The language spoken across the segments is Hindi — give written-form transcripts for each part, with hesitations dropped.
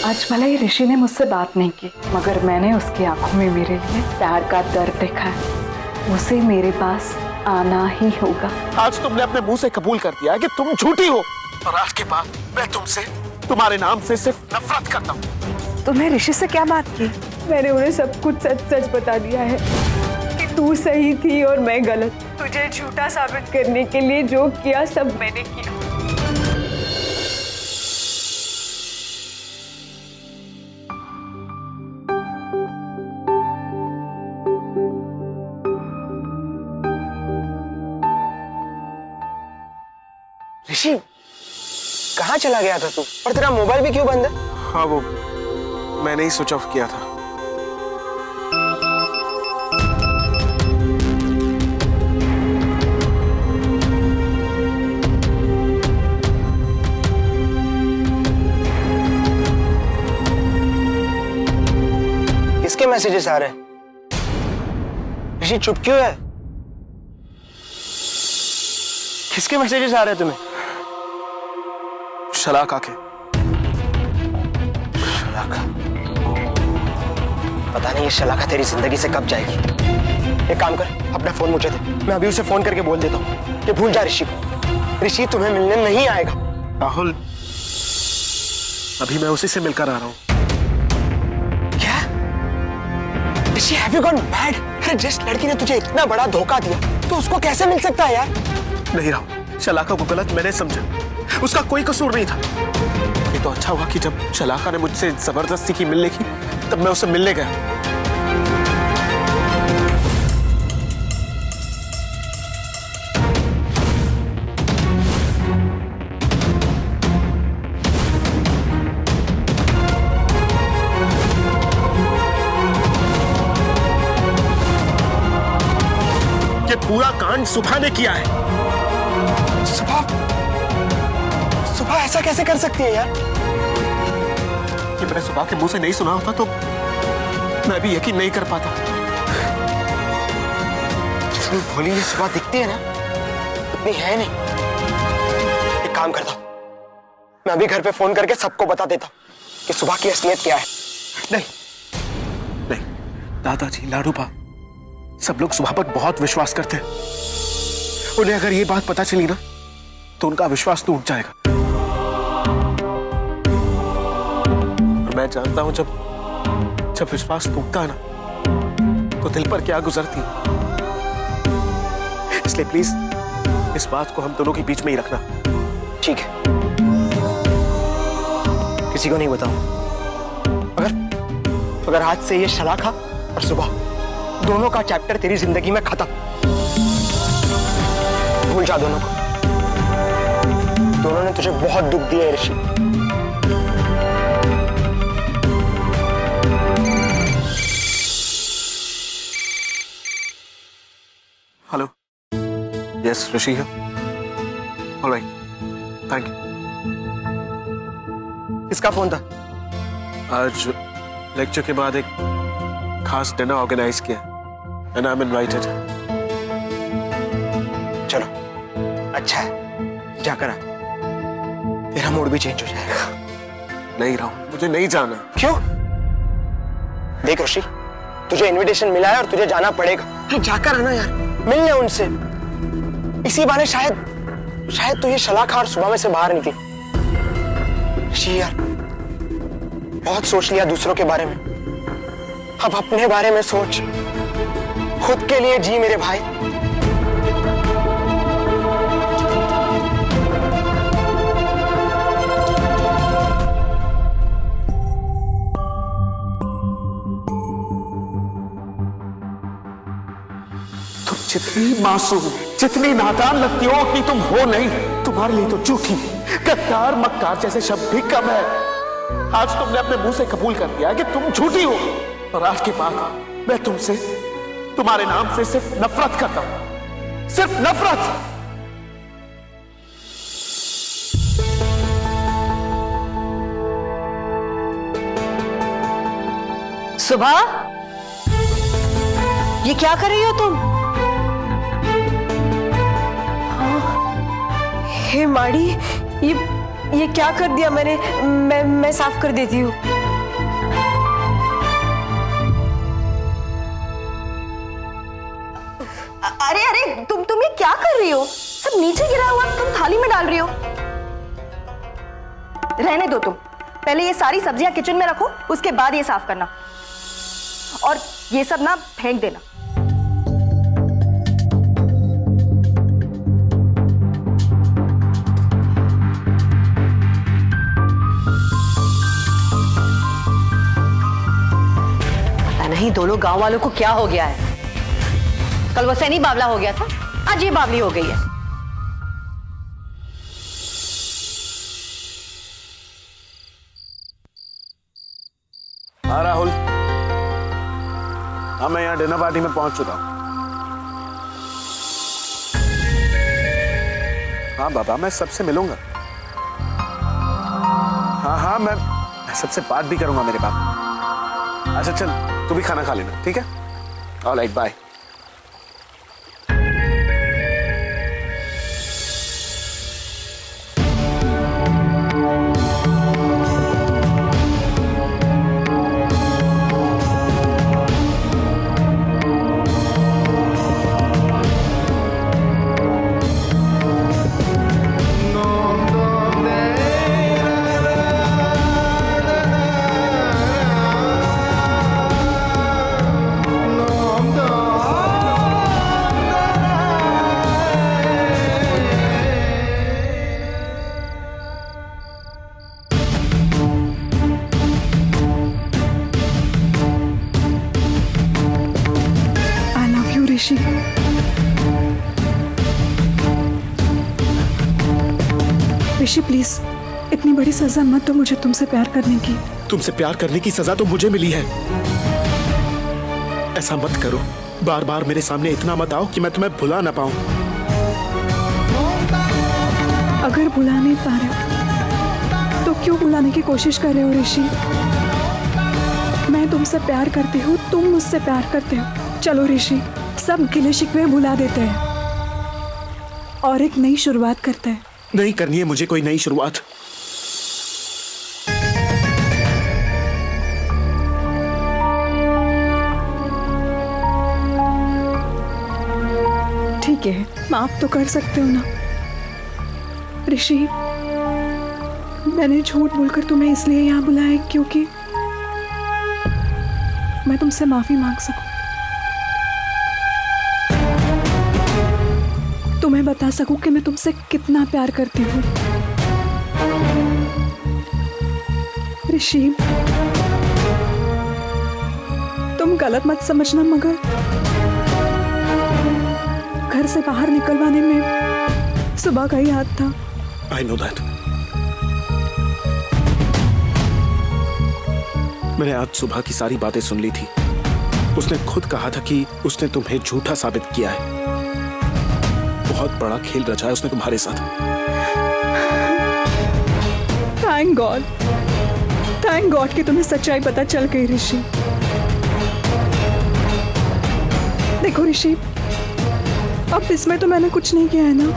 आज भले ही ऋषि ने मुझसे बात नहीं की, मगर मैंने उसकी आंखों में मेरे लिए प्यार का दर्द देखा है। उसे मेरे पास आना ही होगा। आज तुमने अपने मुंह से कबूल कर दिया है कि तुम झूठी हो, और आज के बाद मैं तुमसे, तुम्हारे नाम से सिर्फ नफरत करता हूँ। तुमने ऋषि से क्या बात की? मैंने उन्हें सब कुछ सच सच बता दिया है कि तू सही थी और मैं गलत। तुझे झूठा साबित करने के लिए जो किया सब मैंने किया। ऋषि, कहाँ चला गया था तू? और तेरा मोबाइल भी क्यों बंद है? हाँ, वो मैंने ही स्विच ऑफ किया था। किसके मैसेजेस आ रहे हैं? ऋषि चुप क्यों है? किसके मैसेजेस आ रहे हैं तुम्हें? शलाका के। शलाका? पता नहीं ये शलाका तेरी जिंदगी से कब जाएगी। एक काम कर, अपना फोन मुझे दे, मैं अभी उसे फोन करके बोल देता हूँ कि भूल जा ऋषि को। ऋषि तुम्हें मिलने नहीं आएगा। राहुल, अभी मैं उसी से मिलकर आ रहा हूँ। क्या? ऋषि, हैव यू गॉन मैड? अरे जिस लड़की ने तुझे इतना बड़ा धोखा दिया तो उसको कैसे मिल सकता है यार? नहीं राहुल, शलाका को गलत मैंने समझा, उसका कोई कसूर नहीं था। ये तो अच्छा हुआ कि जब शलाका ने मुझसे जबरदस्ती की मिलने की, तब मैं उससे मिलने गया। ये पूरा कांड सुभा ने किया है। सुबह ऐसा कैसे कर सकती है यार? कि मैंने सुबह के मुंह से नहीं सुना होता तो मैं भी यकीन नहीं कर पाता। जितनी भोली ये सुबह दिखती है ना, उतनी है नहीं। एक काम करता हूं, मैं अभी घर पे फोन करके सबको बता देता हूं कि सुबह की असलियत क्या है। नहीं नहीं, दादाजी, लाडूबा, सब लोग सुबह पर बहुत विश्वास करते हैं। उन्हें अगर ये बात पता चली ना तो उनका विश्वास टूट जाएगा। और मैं जानता हूं जब विश्वास टूटता है ना तो दिल पर क्या गुजरती है। इसलिए प्लीज इस बात को हम दोनों के बीच में ही रखना। ठीक है, किसी को नहीं बताऊं। अगर आज से ये शलाका और सुबह दोनों का चैप्टर तेरी जिंदगी में खत्म। भूल जा दोनों को। दोनों ने तुझे बहुत दुख दिया है ऋषि। हेलो, यस ऋषि है। Alright, thank you. किसका फोन था? आज लेक्चर के बाद एक खास डिनर ऑर्गेनाइज किया एंड आई एम इनवाइटेड। चलो, अच्छा है, जाकर आ। तेरा मूड भी चेंज हो जाएगा। नहीं राहुल, मुझे नहीं जाना। क्यों? देख ऋषि, तुझे इनविटेशन मिला है और तुझे जाना पड़ेगा। अरे जाकर आना यार, मिल ले उनसे। इसी बहाने शायद तू ये शलाका और सुबह में से बाहर निकले। ऋषि यार, बहुत सोच लिया दूसरों के बारे में, अब अपने बारे में सोच। खुद के लिए जी मेरे भाई। तुम जितनी मासूम, जितनी नादान लगती हो उतनी तुम हो नहीं। तुम्हारे लिए तो झूठी, गद्दार, मक्कार जैसे शब्द भी कम है। आज तुमने अपने मुंह से कबूल कर दिया कि तुम झूठी हो, और आज के बाद मैं तुमसे, तुम्हारे नाम से सिर्फ नफरत करता हूं, सिर्फ नफरत। सुबह, ये क्या कर रही हो तुम? हे माड़ी, ये क्या कर दिया मैंने? मैं साफ कर देती हूँ। अरे अरे तुम ये क्या कर रही हो? सब नीचे गिरा हुआ तुम थाली में डाल रही हो। रहने दो तुम, पहले ये सारी सब्जियां किचन में रखो, उसके बाद ये साफ करना। और ये सब ना फेंक देना। पता नहीं दोनों गांव वालों को क्या हो गया है। कल वो सैनी बावला हो गया था, आज ये बावली हो गई है। हाँ राहुल, हाँ मैं यहाँ डिनर पार्टी में पहुंच चुका हूँ। हाँ बाबा, मैं सबसे मिलूंगा। हाँ हाँ, मैं सबसे बात भी करूंगा मेरे बाप। अच्छा चल, तू भी खाना खा लेना, ठीक है? Alright, bye. Rishi, Rishi please इतनी बड़ी सजा मत दो मुझे तुमसे प्यार करने की। तुमसे प्यार करने की सजा तो मुझे मिली है। ऐसा मत करो, बार बार मेरे सामने इतना मत आओ कि मैं तुम्हें भुला ना पाऊं। अगर भुला नहीं पा रहे तो क्यों भुलाने की कोशिश कर रहे हो ऋषि? मैं तुमसे प्यार करती हूँ, तुम मुझसे प्यार करते हो। चलो ऋषि, सब गिले शिकवे भुला देते हैं और एक नई शुरुआत करते हैं। नहीं करनी है मुझे कोई नई शुरुआत। ठीक है, माफ तो कर सकते हो ना ऋषि। मैंने झूठ बोलकर तुम्हें इसलिए यहाँ बुलाया है क्योंकि मैं तुमसे माफी मांग सकूं, तुम्हें बता सकूं कि मैं तुमसे कितना प्यार करती हूँ। ऋषि, तुम गलत मत समझना, मगर घर से बाहर निकलवाने में सुबह का ही हाथ था। I know that. मैंने आज सुबह की सारी बातें सुन ली थी। उसने खुद कहा था कि उसने तुम्हें झूठा साबित किया है। बहुत बड़ा खेल रचा है उसने तुम्हारे साथ। थैंक गॉड कि तुम्हें सच्चाई पता चल गई ऋषि। देखो ऋषि, अब इसमें तो मैंने कुछ नहीं किया है ना।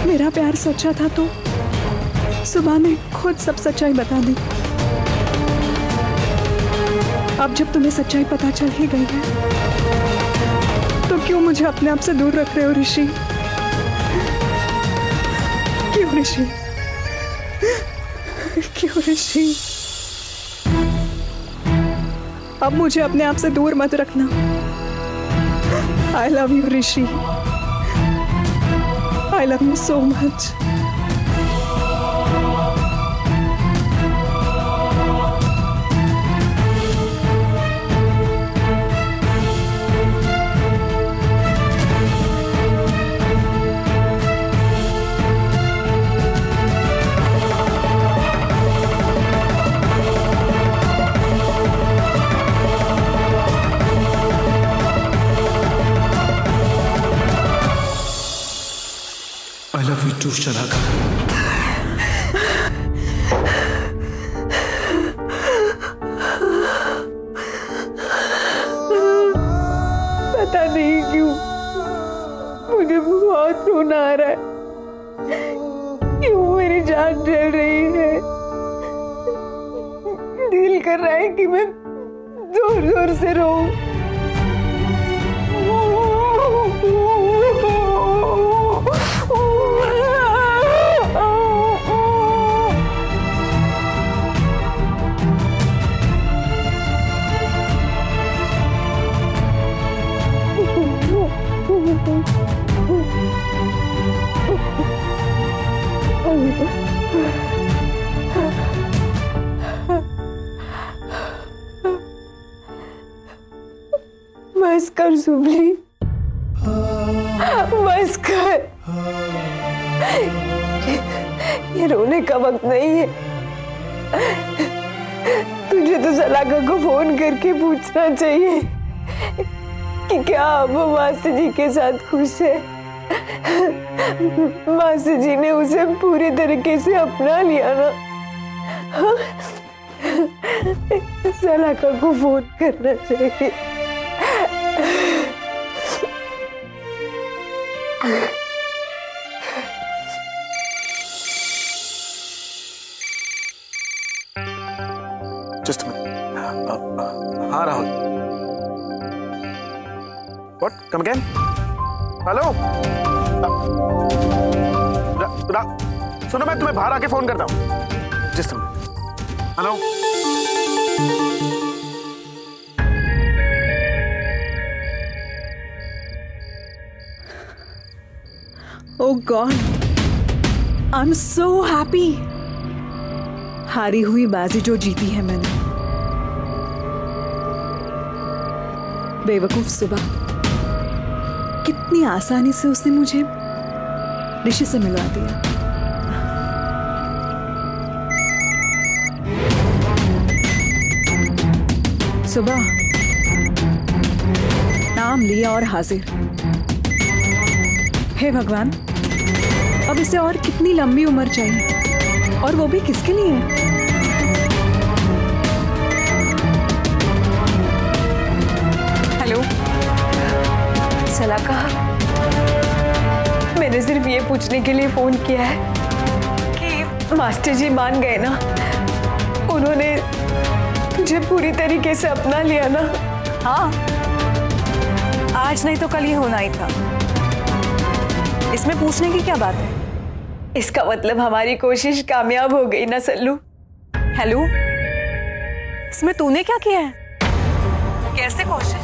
मेरा प्यार सच्चा था तो सुबह ने खुद सब सच्चाई बता दी। अब जब तुम्हें सच्चाई पता चल ही गई है तो क्यों मुझे अपने आप से दूर रख रहे हो ऋषि? क्यों ऋषि? क्यों ऋषि? अब मुझे अपने आप से दूर मत रखना। I love you Rishi. I love you so much. I love you too, शलाका। पता नहीं क्यों मुझे बहुत रोना आ रहा है। क्यों मेरी जान जल रही है। दिल कर रहा है कि मैं जोर जोर से रोऊं। बस कर सुबली, बस कर। ये रोने का वक्त नहीं है। तुझे तो सलाका को फोन करके पूछना चाहिए कि क्या अब वो मासी जी के साथ खुश है। मासी जी ने उसे पूरी तरीके से अपना लिया ना। सलाका को फोन करना चाहिए। Just a minute. हाँ Rahul. What? Come again? Hello? सुनो, मैं तुम्हें बाहर आके फोन करता हूँ। Just a minute. Hello? Oh God, I'm so happy. हारी हुई बाजी जो जीती है मैंने। बेवकूफ सुबह, कितनी आसानी से उसने मुझे ऋषि से मिलवा दिया। सुबह नाम लिया और हाजिर। हे भगवान, अब इसे और कितनी लंबी उम्र चाहिए, और वो भी किसके लिए? हेलो सलाका, मैंने सिर्फ ये पूछने के लिए फोन किया है कि मास्टर जी मान गए ना? उन्होंने तुझे पूरी तरीके से अपना लिया ना? हाँ, आज नहीं तो कल ही होना ही था। इसमें पूछने की क्या बात है? इसका मतलब हमारी कोशिश कामयाब हो गई ना सल्लू? हेलो, इसमें तूने क्या किया है? कैसे कोशिश?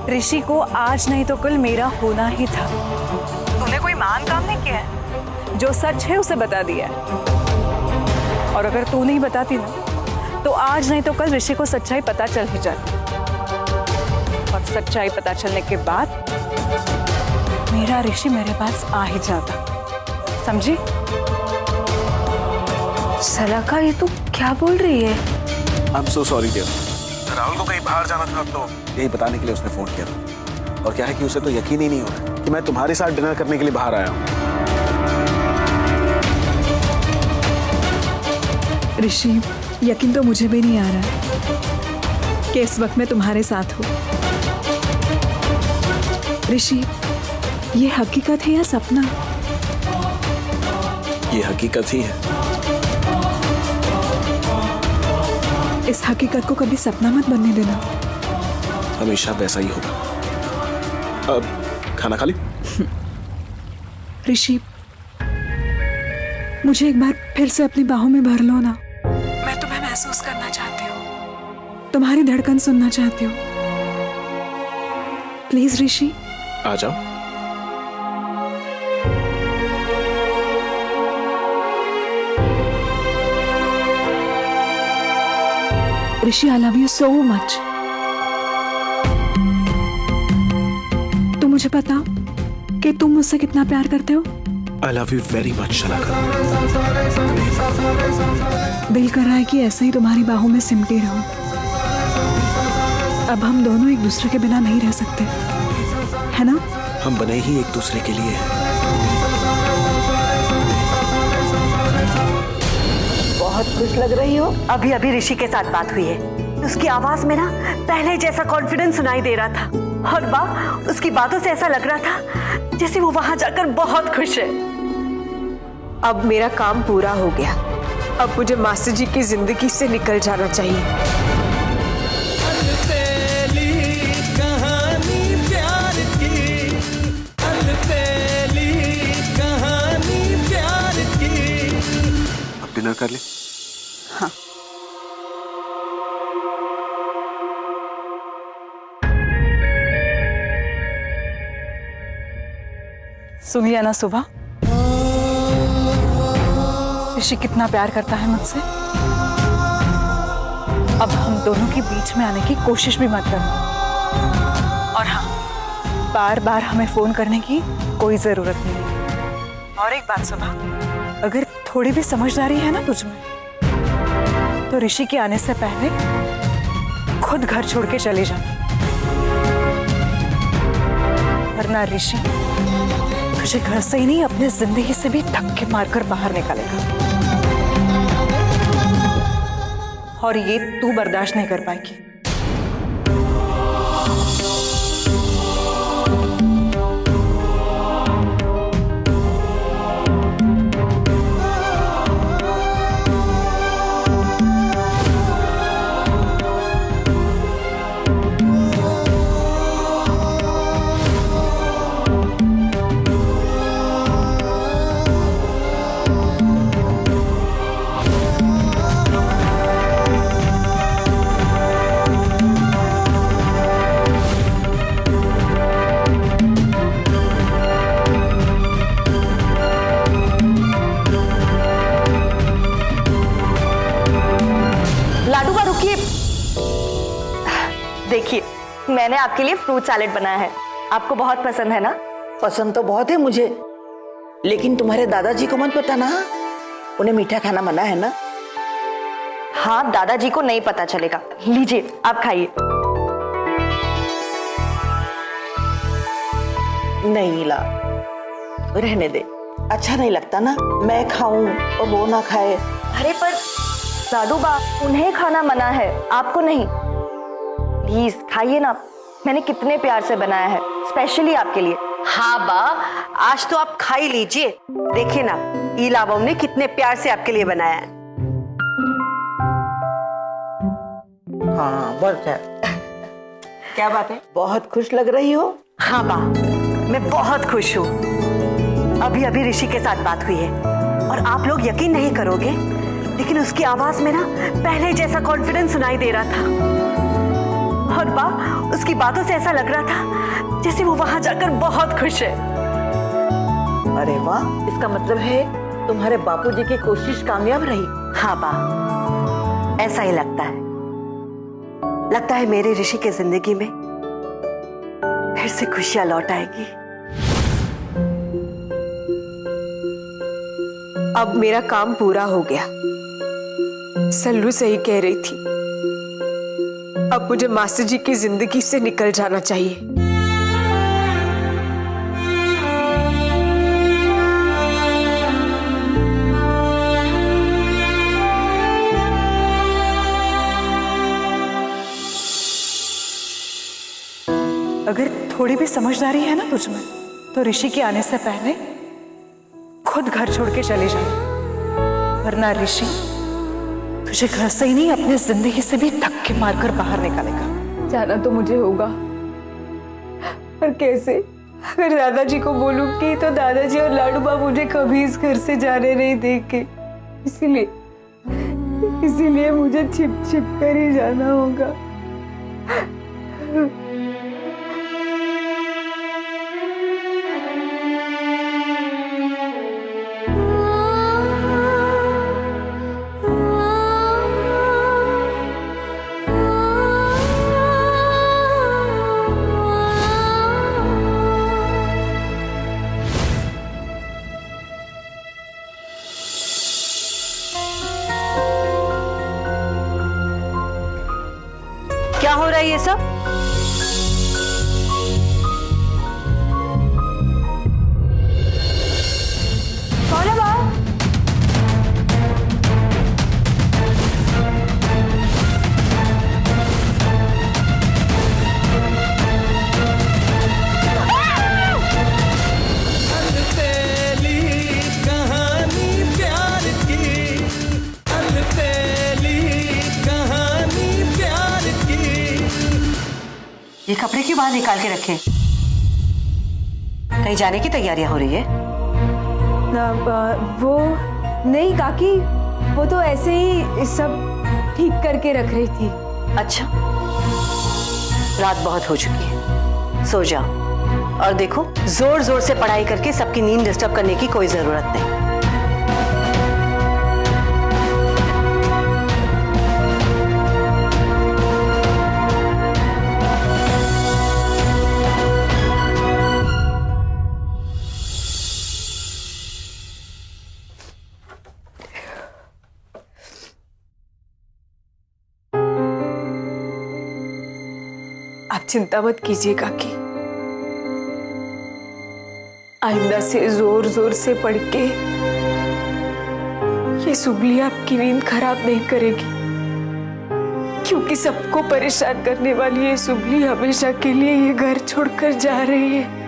ऋषि को आज नहीं तो कल मेरा होना ही था। तूने कोई महान काम नहीं किया है। जो सच है उसे बता दिया है, और अगर तू नहीं बताती ना तो आज नहीं तो कल ऋषि को सच्चाई पता चल ही जाती, और सच्चाई पता चलने के बाद मेरा ऋषि मेरे पास आ ही जाता। समझी? सलाका, ये तू क्या बोल रही है? I'm so sorry dear. Rahul को कहीं बाहर जाना था तो यही बताने के लिए उसने फोन किया था। और क्या है कि उसे तो यकीन ही नहीं हो रहा कि मैं तुम्हारे साथ डिनर करने के लिए बाहर आया हूँ। ऋषि, यकीन तो मुझे भी नहीं आ रहा कि इस वक्त मैं तुम्हारे साथ हूँ। ऋषि, ये हकीकत है या सपना? ये हकीकत ही है। इस हकीकत को कभी सपना मत बनने देना। हमेशा वैसा ही होगा। अब खाना खा ली? ऋषि, मुझे एक बार फिर से अपनी बाहों में भर लो ना। मैं तुम्हें महसूस करना चाहती हूँ, तुम्हारी धड़कन सुनना चाहती हूँ। प्लीज ऋषि, आ जाओ। Rishi, I love you so much. तुम मुझे पता कि तुम मुझसे कितना प्यार करते हो। I love you very much Shalaka. दिल कर रहा है कि ऐसे ही तुम्हारी बाहों में सिमटी रहूं। अब हम दोनों एक दूसरे के बिना नहीं रह सकते, है ना? हम बने ही एक दूसरे के लिए हैं। बहुत खुश लग रही हो। अभी अभी ऋषि के साथ बात हुई है, उसकी आवाज में ना पहले जैसा कॉन्फिडेंस सुनाई दे रहा था। और वाह, उसकी बातों से ऐसा लग रहा था जैसे वो वहां जाकर बहुत खुश है। अब मेरा काम पूरा हो गया। अब मुझे मास्टर जी की जिंदगी से निकल जाना चाहिए। डिनर कर ले। हाँ। सुनिए ना सुबह, ऋषि कितना प्यार करता है मुझसे। अब हम दोनों के बीच में आने की कोशिश भी मत करना। और हाँ, बार बार हमें फोन करने की कोई जरूरत नहीं। और एक बात सुबह, अगर थोड़ी भी समझदारी है ना तुझ में, तो ऋषि के आने से पहले खुद घर छोड़ के चले जाना, वरना ऋषि तुझे घर से ही नहीं अपने जिंदगी से भी धक्के मारकर बाहर निकालेगा। और ये तू बर्दाश्त नहीं कर पाएगी। देखिए, मैंने आपके लिए फ्रूट सैलेड बनाया है। आपको बहुत पसंद है ना? पसंद तो बहुत है मुझे, लेकिन तुम्हारे दादाजी को मत बताना, उन्हें मीठा खाना मना है ना? हाँ, दादाजी को नहीं पता चलेगा। लीजिए, आप खाइए। नहीं ला, रहने दे, अच्छा नहीं लगता ना, मैं खाऊं और वो ना खाए। अरे पर दादू बा, उन्हें खाना मना है, आपको नहीं। प्लीज खाइए ना, मैंने कितने प्यार से बनाया है, स्पेशली आपके लिए। हाँ बा, आज तो आप खा ही लीजिए। देखिए ना, ईला बहू ने कितने प्यार से आपके लिए बनाया है। हाँ बहुत है। क्या बात है, बहुत खुश लग रही हो? हाँ बा, मैं बहुत खुश हूँ। अभी अभी ऋषि के साथ बात हुई है और आप लोग यकीन नहीं करोगे, लेकिन उसकी आवाज में ना पहले जैसा कॉन्फिडेंस सुनाई दे रहा था। और बा, उसकी बातों से ऐसा लग रहा था जैसे वो वहां जाकर बहुत खुश है। अरे वाह, इसका मतलब है तुम्हारे बापूजी की कोशिश कामयाब रही। हाँ बा, ऐसा ही लगता है। लगता है मेरे ऋषि के जिंदगी में फिर से खुशियां लौट आएगी। अब मेरा काम पूरा हो गया। सल्लू सही कह रही थी, अब मुझे मास्टर जी की जिंदगी से निकल जाना चाहिए। अगर थोड़ी भी समझदारी है ना तुझ में, तो ऋषि के आने से पहले खुद घर छोड़ के चले जाना, वरना ऋषि तुझे घर से ही नहीं अपने जिंदगी से भी धक्के मारकर बाहर निकालेगा। जाना तो मुझे होगा, पर कैसे? अगर दादाजी को बोलूंगी तो दादाजी और लाडू बाबू मुझे कभी इस घर से जाने नहीं देंगे। इसीलिए मुझे छिप छिप कर ही जाना होगा। क्या हो रहा है ये सब? क्यों बाहर निकाल के रखे? कहीं जाने की तैयारियां हो रही है? वो नहीं काकी, वो तो ऐसे ही सब ठीक करके रख रही थी। अच्छा, रात बहुत हो चुकी है, सो जाओ। और देखो, जोर जोर से पढ़ाई करके सबकी नींद डिस्टर्ब करने की कोई जरूरत नहीं। आप चिंता मत कीजिए काकी, आइंदा से जोर जोर से पढ़ के ये सुबली आपकी नींद खराब नहीं करेगी, क्योंकि सबको परेशान करने वाली ये सुबली हमेशा के लिए ये घर छोड़कर जा रही है।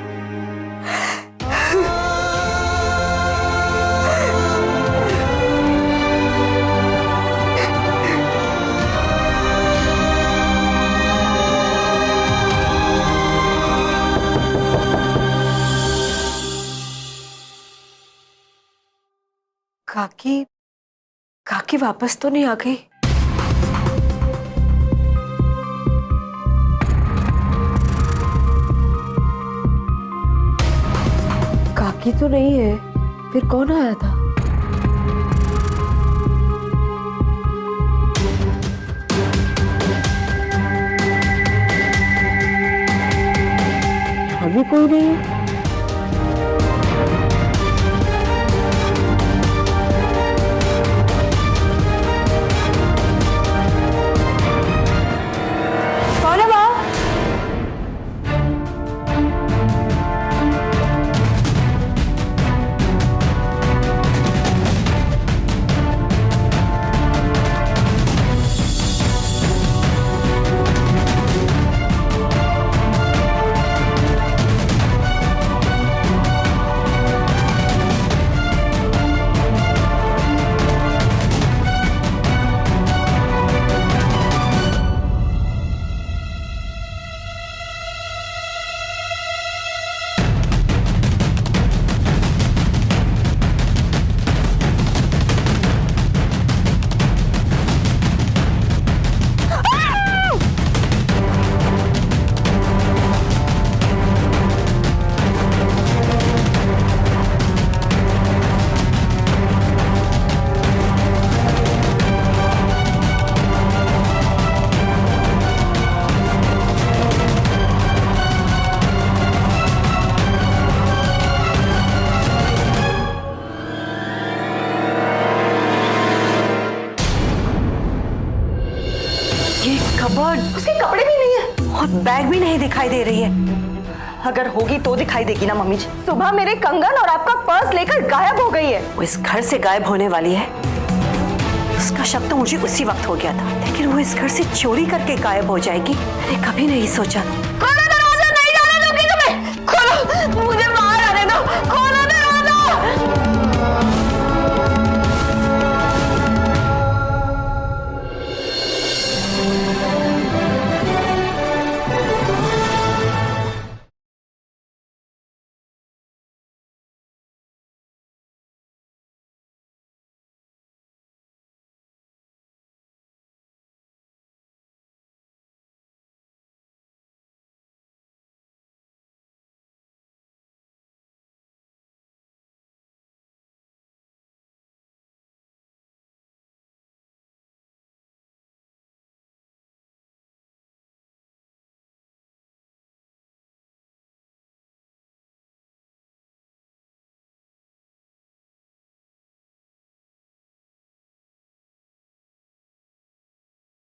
काकी, काकी वापस तो नहीं आ गई? काकी तो नहीं है, फिर कौन आया था? अभी कोई नहीं है। उसके कपड़े भी नहीं है और बैग भी नहीं दिखाई दे रही है। अगर होगी तो दिखाई देगी ना मम्मी जी। सुबह मेरे कंगन और आपका पर्स लेकर गायब हो गई है। वो इस घर से गायब होने वाली है, उसका शक तो मुझे उसी वक्त हो गया था, लेकिन वो इस घर से चोरी करके गायब हो जाएगी, मैंने कभी नहीं सोचा।